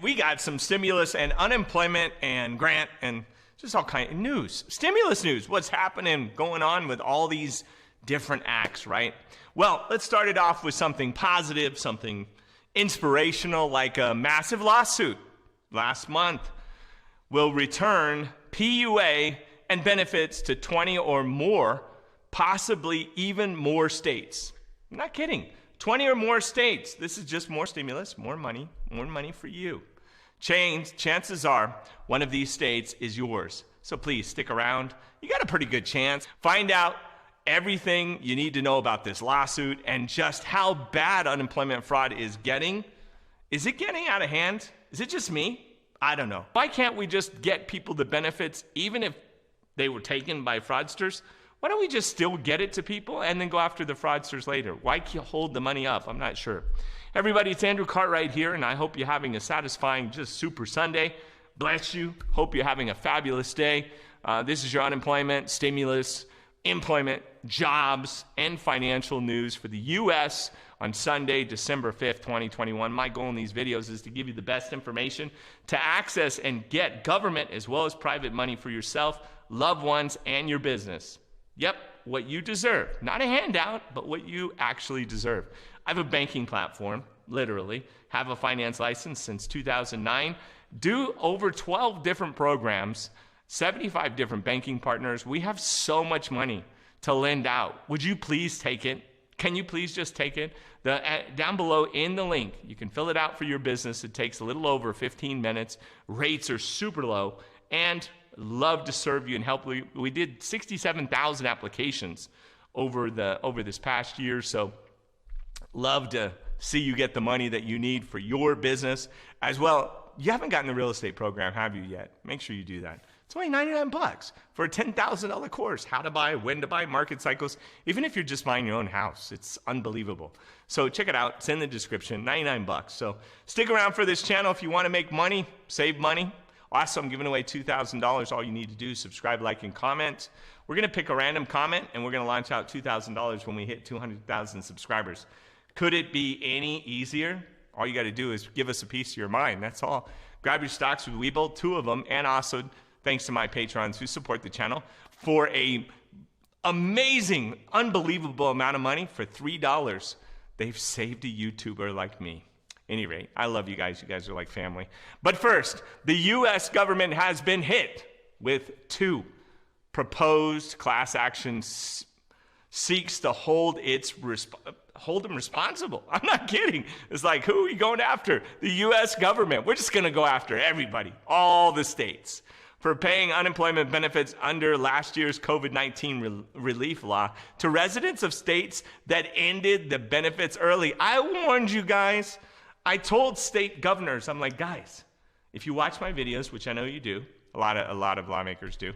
we got some stimulus and unemployment and grant and just all kind of news. Stimulus news, what's happening, going on with all these different acts, right? Well, let's start it off with something positive, something inspirational, like a massive lawsuit last month will return PUA and benefits to 20 or more, possibly even more states. I'm not kidding. 20 or more states. This is just more stimulus, more money for you. Chances are one of these states is yours. So please stick around. You got a pretty good chance. Find out everything you need to know about this lawsuit and just how bad unemployment fraud is getting. Is it getting out of hand? Is it just me? I don't know. Why can't we just get people the benefits even if they were taken by fraudsters? Why don't we just still get it to people and then go after the fraudsters later? Why hold the money up? I'm not sure. Everybody, it's Andrew Cartwright here, and I hope you're having a satisfying, just super Sunday. Bless you. Hope you're having a fabulous day. This is your unemployment, stimulus, employment, jobs, and financial news for the U.S. on Sunday, December 5th, 2021. My goal in these videos is to give you the best information to access and get government as well as private money for yourself, loved ones, and your business. Yep, what you deserve. Not a handout, but what you actually deserve. I have a banking platform, literally, have a finance license since 2009, do over 12 different programs, 75 different banking partners. We have so much money to lend out. Would you please take it? Can you please just take it? Down below in the link, you can fill it out for your business. It takes a little over 15 minutes. Rates are super low, and love to serve you and help. We did 67,000 applications over this past year, so love to see you get the money that you need for your business as well. You haven't gotten the real estate program, have you yet? Make sure you do that. It's only $99 for a $10,000 course. How to buy, when to buy, market cycles. Even if you're just buying your own house, it's unbelievable. So check it out. It's in the description. $99. So stick around for this channel if you want to make money, save money. Also, I'm giving away $2,000. All you need to do is subscribe, like, and comment. We're going to pick a random comment, and we're going to launch out $2,000 when we hit 200,000 subscribers. Could it be any easier? All you got to do is give us a piece of your mind. That's all. Grab your stocks with Webull, 2 of them, and also thanks to my patrons who support the channel for a amazing, unbelievable amount of money for $3. They've saved a YouTuber like me. Any rate, I love you guys. You guys are like family. But first, the U.S. government has been hit with 2 proposed class actions seeks to hold them responsible. I'm not kidding. It's like, who are we going after? The U.S. government. We're just going to go after everybody, all the states, for paying unemployment benefits under last year's COVID-19 relief law to residents of states that ended the benefits early. I warned you guys. I told state governors, I'm like, guys, if you watch my videos, which I know you do, a lot of lawmakers do,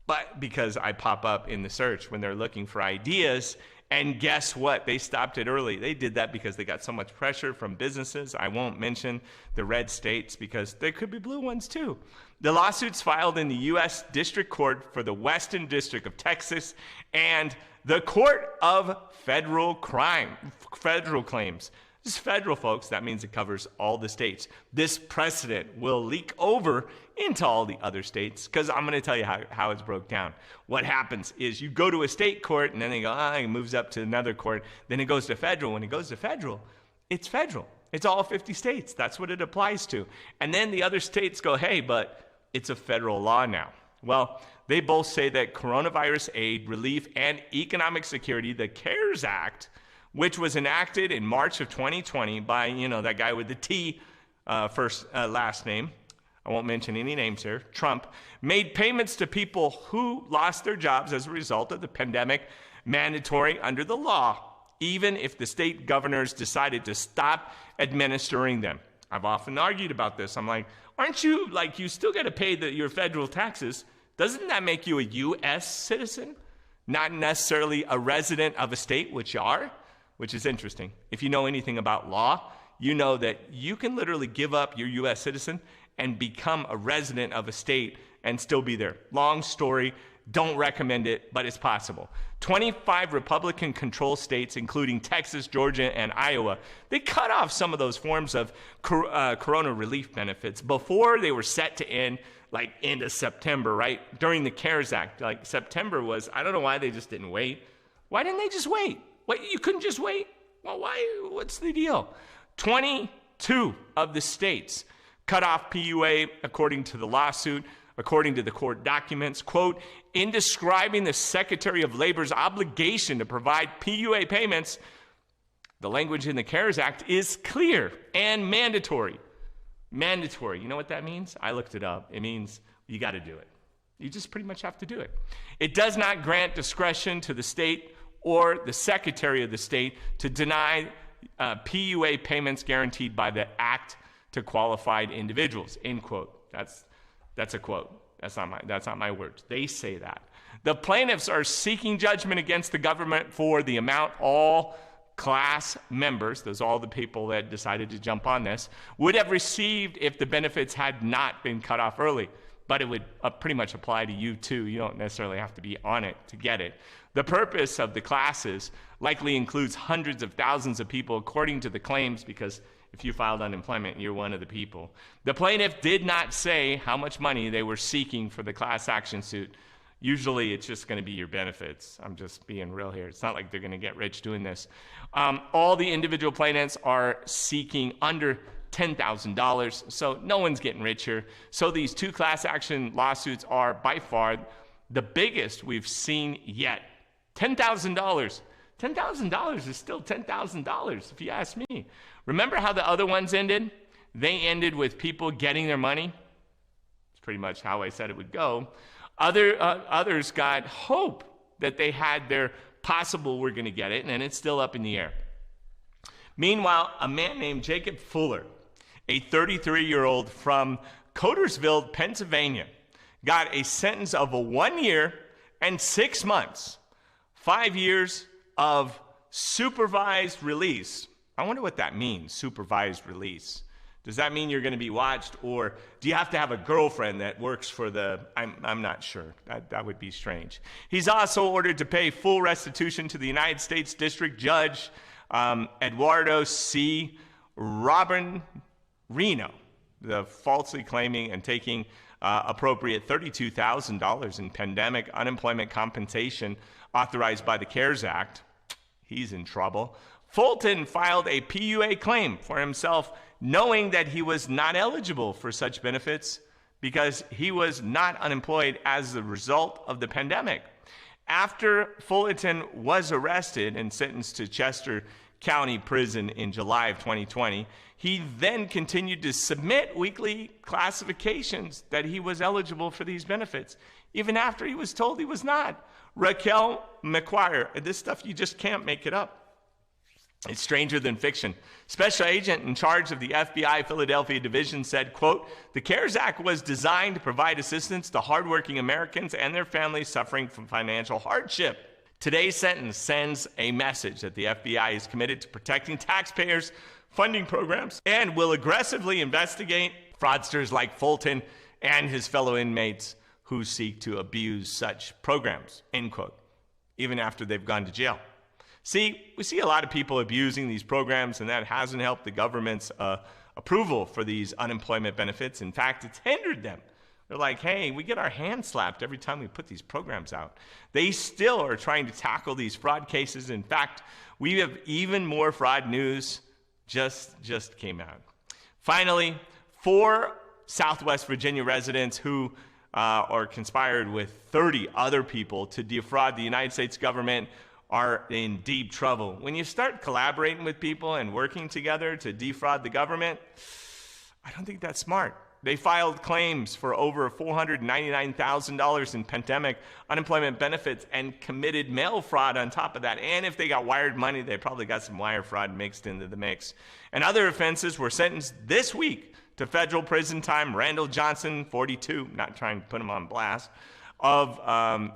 but because I pop up in the search when they're looking for ideas, and guess what? They stopped it early. They did that because they got so much pressure from businesses. I won't mention the red states because there could be blue ones too. The lawsuits filed in the U.S. District Court for the Western District of Texas and the Court of Federal Claims. This is federal, folks. That means it covers all the states. This precedent will leak over into all the other states because I'm going to tell you how it's broke down. What happens is you go to a state court and then they go, it moves up to another court. Then it goes to federal. When it goes to federal, it's federal. It's all 50 states. That's what it applies to. And then the other states go, hey, but it's a federal law now. Well, they both say that coronavirus aid, relief, and economic security, the CARES Act, which was enacted in March of 2020 by, that guy with the T last name, I won't mention any names here, Trump, made payments to people who lost their jobs as a result of the pandemic mandatory under the law, even if the state governors decided to stop administering them. I've often argued about this. I'm like, aren't you, you still got to pay your federal taxes. Doesn't that make you a U.S. citizen? Not necessarily a resident of a state, which you are? Which is interesting. If you know anything about law, you know that you can literally give up your U.S. citizen and become a resident of a state and still be there. Long story. Don't recommend it, but it's possible. 25 Republican-controlled states, including Texas, Georgia, and Iowa, they cut off some of those forms of corona relief benefits before they were set to end, like end of September, right? During the CARES Act. Like September was, I don't know why they just didn't wait. Why didn't they just wait? Wait, you couldn't just wait? Well, why? What's the deal? 22 of the states cut off PUA according to the lawsuit, according to the court documents. Quote, in describing the Secretary of Labor's obligation to provide PUA payments, the language in the CARES Act is clear and mandatory. Mandatory. You know what that means? I looked it up. It means you got to do it. You just pretty much have to do it. It does not grant discretion to the state or the Secretary of the state to deny PUA payments guaranteed by the Act to qualified individuals. End quote. That's a quote. That's not my words. They say that. The plaintiffs are seeking judgment against the government for the amount all class members, those all the people that decided to jump on this, would have received if the benefits had not been cut off early. But it would pretty much apply to you too. You don't necessarily have to be on it to get it. The purpose of the classes likely includes hundreds of thousands of people according to the claims, because if you filed unemployment, you're one of the people. The plaintiff did not say how much money they were seeking for the class action suit. Usually it's just going to be your benefits. I'm just being real here. It's not like they're going to get rich doing this. All the individual plaintiffs are seeking under $10,000, so no one's getting richer. So these two class action lawsuits are by far the biggest we've seen yet. $10,000. $10,000 is still $10,000 if you ask me. Remember how the other ones ended? They ended with people getting their money. It's pretty much how I said it would go. Others got hope that they had their possible we're going to get it, and it's still up in the air. Meanwhile, a man named Jacob Fuller, a 33-year-old from Cotersville, Pennsylvania, got a sentence of 1 year and 6 months, 5 years of supervised release. I wonder what that means, supervised release. Does that mean you're going to be watched, or do you have to have a girlfriend that works for the, I'm not sure. That would be strange. He's also ordered to pay full restitution to the United States District Judge Eduardo C. Robin Reno, the falsely claiming and taking appropriate $32,000 in pandemic unemployment compensation authorized by the CARES Act. He's in trouble. Fulton filed a PUA claim for himself, knowing that he was not eligible for such benefits because he was not unemployed as a result of the pandemic. After Fulton was arrested and sentenced to Chester County Prison in July of 2020, he then continued to submit weekly classifications that he was eligible for these benefits, even after he was told he was not. Raquel McQuire, this stuff, you just can't make it up. It's stranger than fiction. Special agent in charge of the FBI Philadelphia division said, quote, the CARES Act was designed to provide assistance to hardworking Americans and their families suffering from financial hardship. Today's sentence sends a message that the FBI is committed to protecting taxpayers, funding programs, and will aggressively investigate fraudsters like Fulton and his fellow inmates who seek to abuse such programs, end quote, even after they've gone to jail. See, we see a lot of people abusing these programs, and that hasn't helped the government's approval for these unemployment benefits. In fact, it's hindered them. They're like, hey, we get our hands slapped every time we put these programs out. They still are trying to tackle these fraud cases. In fact, we have even more fraud news just came out. Finally, 4 Southwest Virginia residents who are conspired with 30 other people to defraud the United States government are in deep trouble. When you start collaborating with people and working together to defraud the government, I don't think that's smart. They filed claims for over $499,000 in pandemic unemployment benefits and committed mail fraud on top of that. And if they got wired money, they probably got some wire fraud mixed into the mix. And other offenses were sentenced this week to federal prison time. Randall Johnson, 42, not trying to put him on blast, of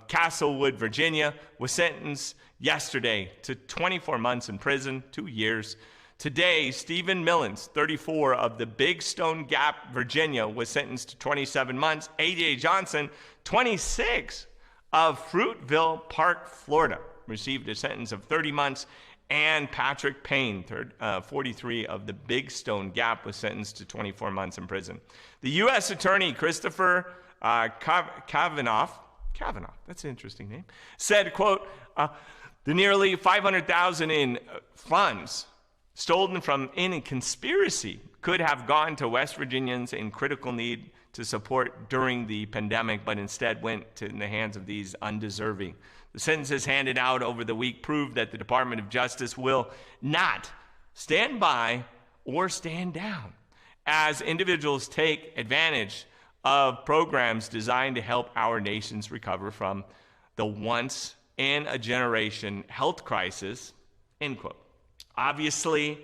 Castlewood, Virginia, was sentenced yesterday to 24 months in prison, 2 years. Today, Stephen Millens, 34, of the Big Stone Gap, Virginia, was sentenced to 27 months. A.J. Johnson, 26, of Fruitville Park, Florida, received a sentence of 30 months, and Patrick Payne, 43 of the Big Stone Gap, was sentenced to 24 months in prison. The U.S. Attorney Christopher Kavanaugh, that's an interesting name, said, quote, the nearly $500,000 in funds stolen from a conspiracy could have gone to West Virginians in critical need to support during the pandemic, but instead went in the hands of these undeserving. The sentences handed out over the week proved that the Department of Justice will not stand by or stand down as individuals take advantage of programs designed to help our nations recover from the once-in-a-generation health crisis, end quote. Obviously,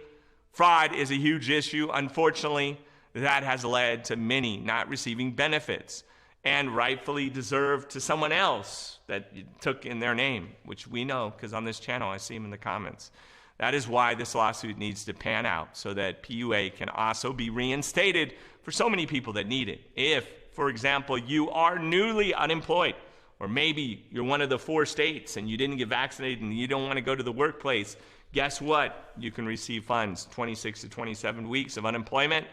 fraud is a huge issue. Unfortunately, that has led to many not receiving benefits and rightfully deserved to someone else that took in their name, which we know because on this channel I see them in the comments. That is why this lawsuit needs to pan out so that PUA can also be reinstated for so many people that need it. If, for example, you are newly unemployed, or maybe you're one of the 4 states and you didn't get vaccinated and you don't want to go to the workplace, guess what? You can receive funds, 26 to 27 weeks of unemployment.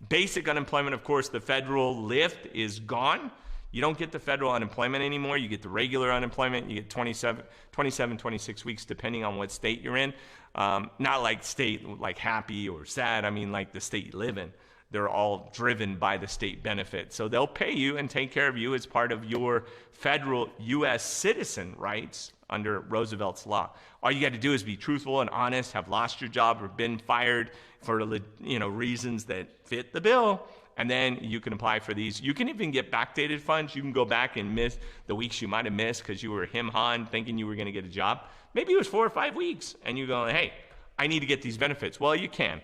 Basic unemployment, of course, the federal lift is gone. You don't get the federal unemployment anymore. You get the regular unemployment. You get 27, 26 weeks, depending on what state you're in. Not like state like happy or sad. I mean like the state you live in. They're all driven by the state benefit. So they'll pay you and take care of you as part of your federal U.S. citizen rights under Roosevelt's law. All you got to do is be truthful and honest, have lost your job or been fired for reasons that fit the bill, and then you can apply for these. You can even get backdated funds. You can go back and miss the weeks you might have missed because you were him-hawing thinking you were going to get a job. Maybe it was 4 or 5 weeks, and you go, hey, I need to get these benefits. Well, you can.